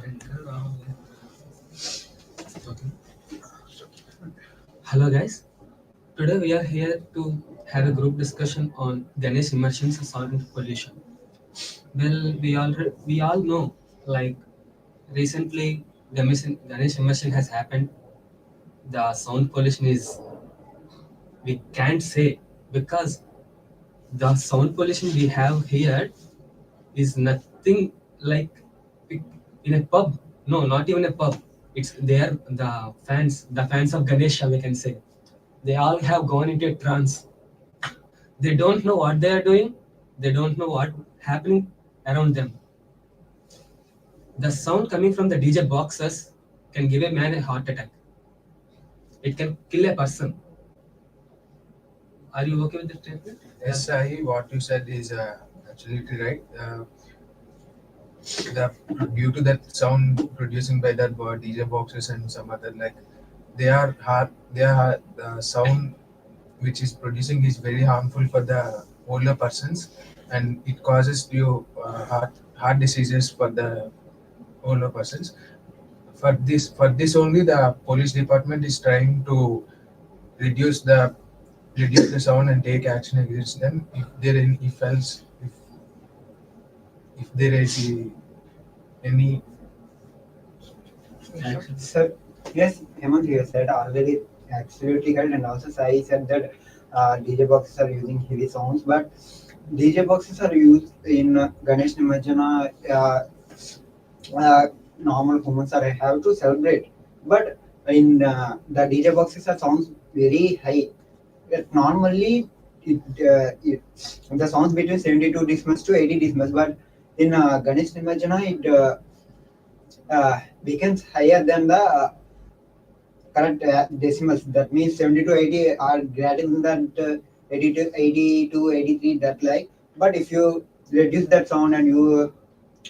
Okay. Hello guys. Today we are here to have a group discussion on Ganesh immersions solving pollution. Well, we all know, like, recently Ganesh immersion has happened. The sound pollution is, we can't say, because the sound pollution we have here is nothing like in a pub. No, not even a pub. It's there. The fans of Ganesha, we can say, they all have gone into a trance. They don't know what they are doing. They don't know what happening around them. The sound coming from the DJ boxes can give a man a heart attack. It can kill a person. Are you okay with the statement? Yes, Sai, what you said is absolutely right. The due to that sound producing by that DJ boxes and some other, like, they are hard. The sound which is producing is very harmful for the older persons, and it causes few heart diseases for the older persons. For this only, the police department is trying to reduce the reduce the sound and take action against them if there any if else if there is any. Sir, yes, Hemant, you said already absolutely correct, and also Sai said that DJ boxes are using heavy sounds, but DJ boxes are used in Ganesh Nimajana. Normal humans are have to celebrate, but in the DJ boxes are sounds very high. Normally, the sounds between 72 decibels to 80 decibels, but in Ganesh Nimajana, it becomes higher than the correct decimals. That means 70 to 80 are greater than that 80 to 83, that like. But if you reduce that sound and you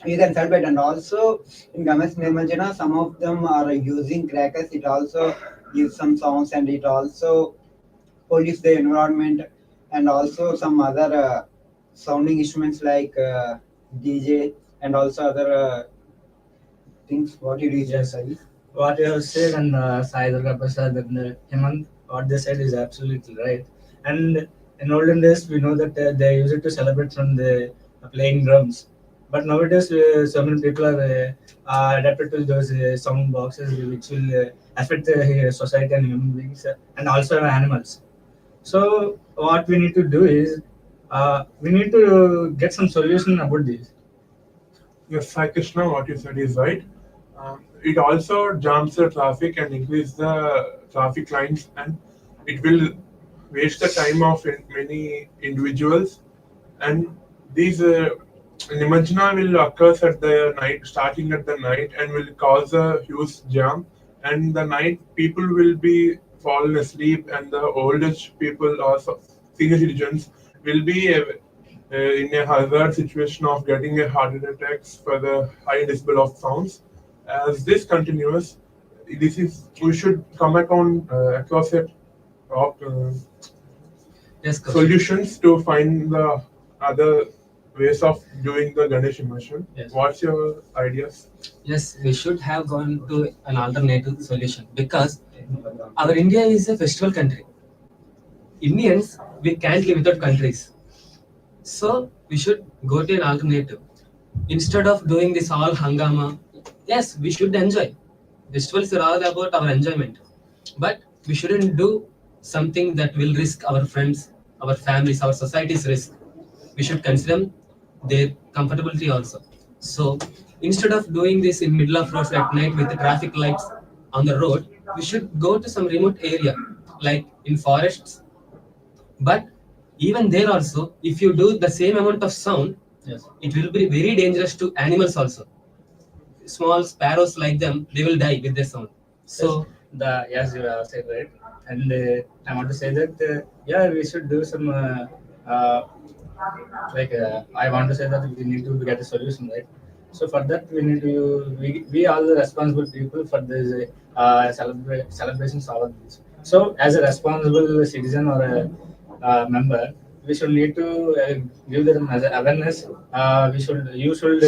can celebrate, and also in Ganesh Nimajana, some of them are using crackers. It also gives some sounds, and it also pollutes the environment, and also some other sounding instruments like DJ and also other things. What you do, Yes. Sai? What you have said, and Sai Durga Prasad and Hemant, what they said is absolutely right. And in olden days, we know that they used it to celebrate from the playing drums. But nowadays, so many people are adapted to those sound boxes, which will affect the society and human beings, and also animals. So what we need to do is we need to get some solution about this. Yes, Sai Krishna, what you said is right. It also jams the traffic and increase the traffic lines, and it will waste the time of many individuals. And these Nimajna will occur at the night, starting at the night, and will cause a huge jam. And the night people will be fallen asleep, and the oldest people, also senior citizens, will be in a hazard situation of getting a heart attacks for the high decibel of sounds. As this continues, we should come across it Yes, Kaushik. solutions to find the other ways of doing the Ganesh immersion. Yes. What's your ideas? Yes, we should have gone to an alternative solution, because our India is a festival country. Indians, we can't live without countries. So we should go to an alternative. Instead of doing this all hangama, yes, we should enjoy. Festivals are all about our enjoyment. But we shouldn't do something that will risk our friends, our families, our society's risk. We should consider their comfortability also. So instead of doing this in middle of roads at night with the traffic lights on the road, we should go to some remote area, like in forests. But even there also, if you do the same amount of sound, Yes. it will be very dangerous to animals also. Small sparrows like them, they will die with their sound. So The yes, you have said right, and I want to say that yeah, we should do some I want to say that we need to get a solution, right? So for that we need to we are the responsible people for this celebrations all of this. So as a responsible citizen or a member, we should need to give them as a awareness. We should you should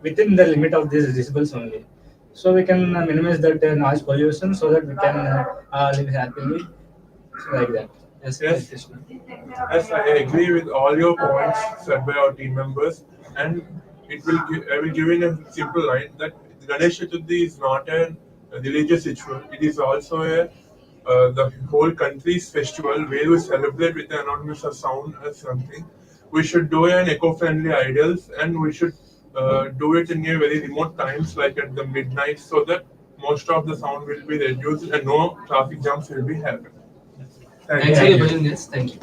within the limit of these decibels only. So we can minimize that noise pollution so that we can live happily, so like that. Yes, Yes. Krishna. Yes, I agree with all your points said by our team members, and I will give in a simple line that Ganesh Chaturthi is not a religious ritual. It is also the whole country's festival where we celebrate with the anonymous of sound as something. We should do an eco-friendly ideals, and we should do it in a very remote times, like at the midnight, so that most of the sound will be reduced and no traffic jams will be happening. Thanks for you. joining us. Thank you.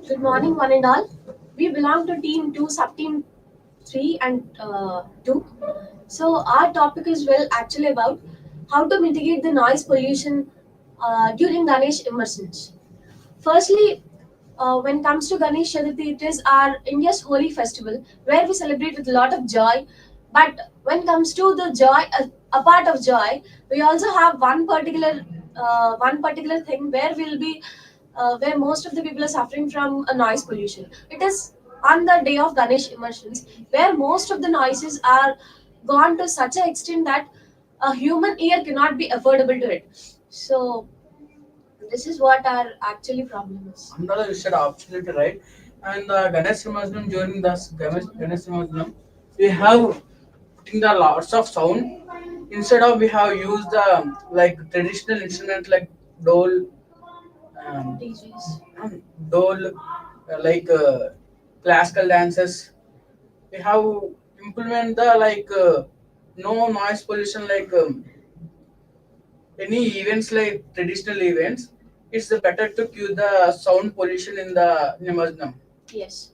Good morning, one and all. We belong to Team 2, Sub Team 3 and 2. So, our topic is actually about how to mitigate the noise pollution during Ganesh immersions. Firstly, when it comes to Ganesh Chaturthi, it is our India's holy festival where we celebrate with a lot of joy. But when it comes to the joy, a part of joy, we also have one particular thing where we'll be where most of the people are suffering from a noise pollution. It is on the day of Ganesh immersions where most of the noises are gone to such an extent that a human ear cannot be affordable to it. So this is what our actually problem is. Andala, you said absolutely right. And the Ganesh Immersion during the Ganesh Immersion, we have putting the lots of sound. Instead of we have used the like traditional instrument like dole, um, DJs. dole, like classical dances. We have implement the no noise pollution like any events like traditional events. It's the better to cue the sound pollution in the Nimagnam. Yes.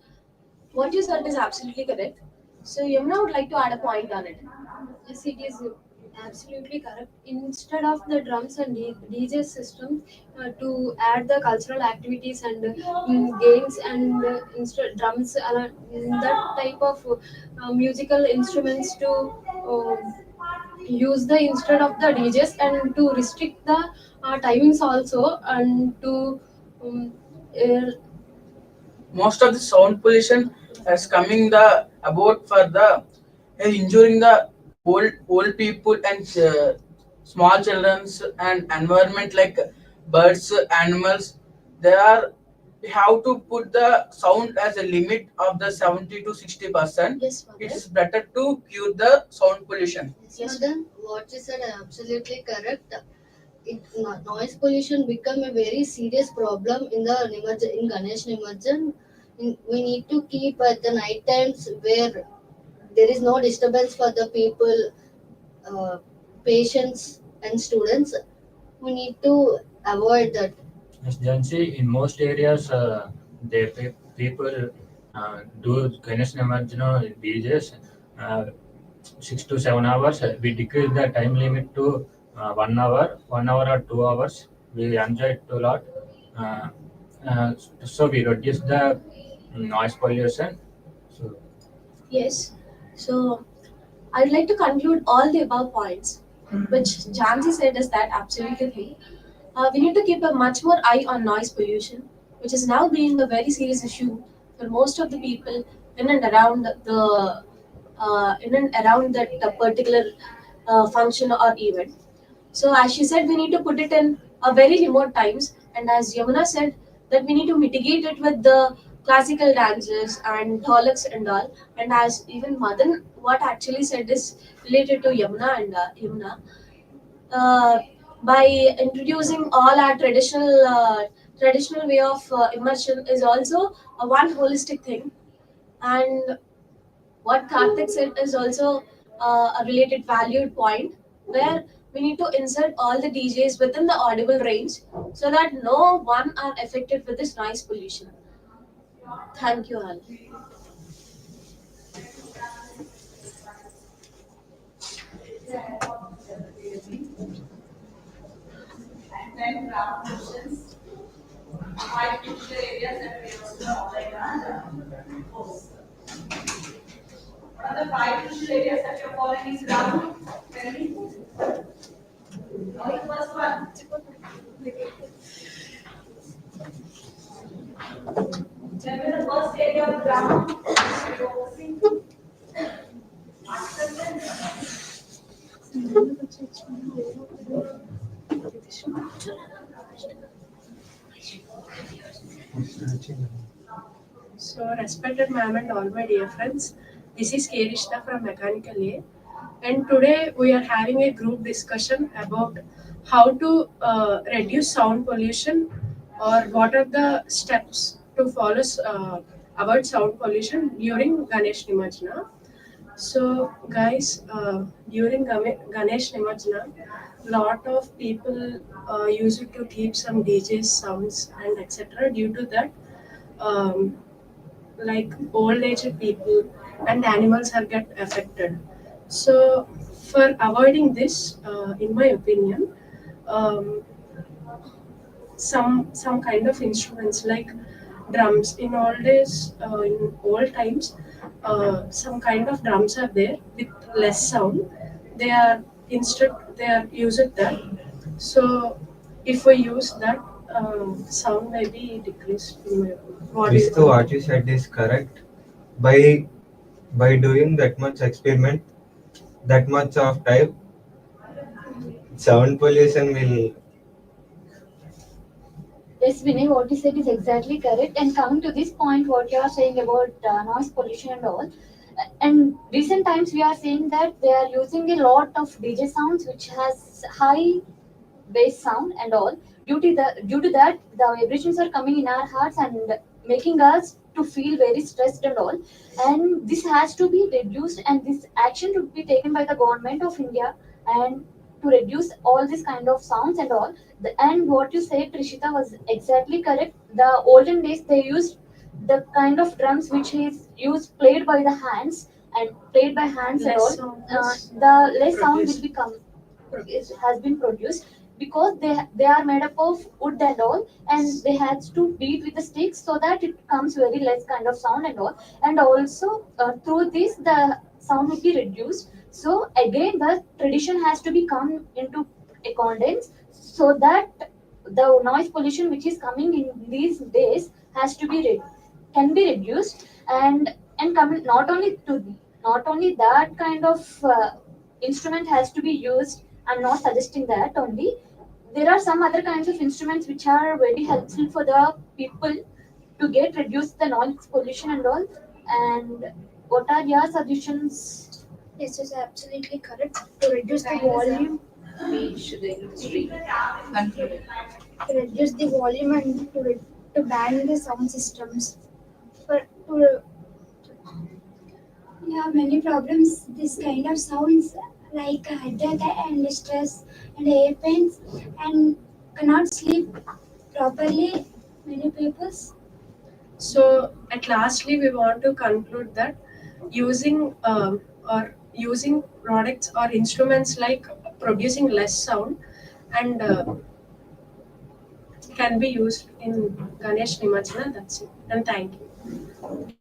What you said is absolutely correct. So Yamuna would like to add a point on it. Yes, it is absolutely correct. Instead of the drums and DJ systems, to add the cultural activities and games and instead drums, that type of musical instruments to use the instead of the DJs and to restrict the timings also and to um, uh, Most of the sound pollution is coming the about for the injuring the old people and small childrens and environment like birds animals. There are we have to put the sound as a limit of the 70 to 60%. Yes, It Mother. is better to cure the sound pollution. yes, then what you said is absolutely correct. Noise pollution become a very serious problem in the in Ganesh Nimarjan. We need to keep at the night times where there is no disturbance for the people, uh, patients and students. We need to avoid that. As Jansi, in most areas, people do Ganesh Nimajan DJs 6 to 7 hours. We decrease the time limit to 1 hour, 1 hour or 2 hours. We enjoy it a lot. Uh, so we reduce the noise pollution. So Yes. So I'd like to conclude all the above points, which Jansi said is that absolutely thing. We need to keep a much more eye on noise pollution, which is now being a very serious issue for most of the people in and around that particular function or event. So as she said, we need to put it in a very remote times, and as Yamuna said, that we need to mitigate it with the classical dances and dholaks and all. And as even Madan, what actually said is related to Yamuna and Yamuna. Uh, by introducing all our traditional way of immersion is also a one holistic thing. And what Karthik said is also a related valued point where we need to insert all the DJs within the audible range so that no one are affected with this noise pollution. Thank you all. 10 ground questions, 5 crucial areas that we also outline and post. What are the 5 crucial areas that you're following is ground? Tell me. What is the first one? Tell me the first area of ground you're focusing. Answer them. So, respected ma'am and all my dear friends, this is K. Rishta from Mechanical A, and today we are having a group discussion about how to reduce sound pollution or what are the steps to follow about sound pollution during Ganesh Nimajna. So, guys, during Ganesh Nimajna, lot of people used to keep some DJ sounds and etc. Due to that, um, like old aged people and animals are get affected. So, for avoiding this, in my opinion, um, some kind of instruments like drums in old days, in old times, some kind of drums are there with less sound. They are instead they are used that. So if we use that, sound may be decreased. In my opinion. What do you Risto, think? what you said is correct. By doing that much experiment, that much of time, sound pollution will. Yes, Vinay, what you said is exactly correct. And coming to this point, what you are saying about noise pollution and all, and recent times we are seeing that they are using a lot of DJ sounds which has high bass sound and all. Due to that, the vibrations are coming in our hearts and making us to feel very stressed and all. And this has to be reduced, and this action should be taken by the government of India and to reduce all this kind of sounds and all. And what you said, Trishita, was exactly correct. The olden days they used the kind of drums which is used played by the hands and played by hands and Less all. sound is The less sound will produced. become has been produced because they are made up of wood and all, and they had to beat with the sticks so that it comes very less kind of sound and all. And also through this the sound will be reduced. So again the tradition has to be come into accordance so that the noise pollution which is coming in these days has to be can be reduced. And coming not only that kind of instrument has to be used. I'm not suggesting that only. There are some other kinds of instruments which are very helpful for the people to get reduce the noise pollution and all. And what are your suggestions? This is absolutely correct. To reduce the volume, we should conclude. To reduce the volume and to ban the sound systems. For to Yeah, many problems. This kind of sounds like headache and stress and air pains and cannot sleep properly. Many people's. So, at lastly, we want to conclude that using or using products or instruments like producing less sound and can be used in Ganesh Nimajna. That's it. And thank you.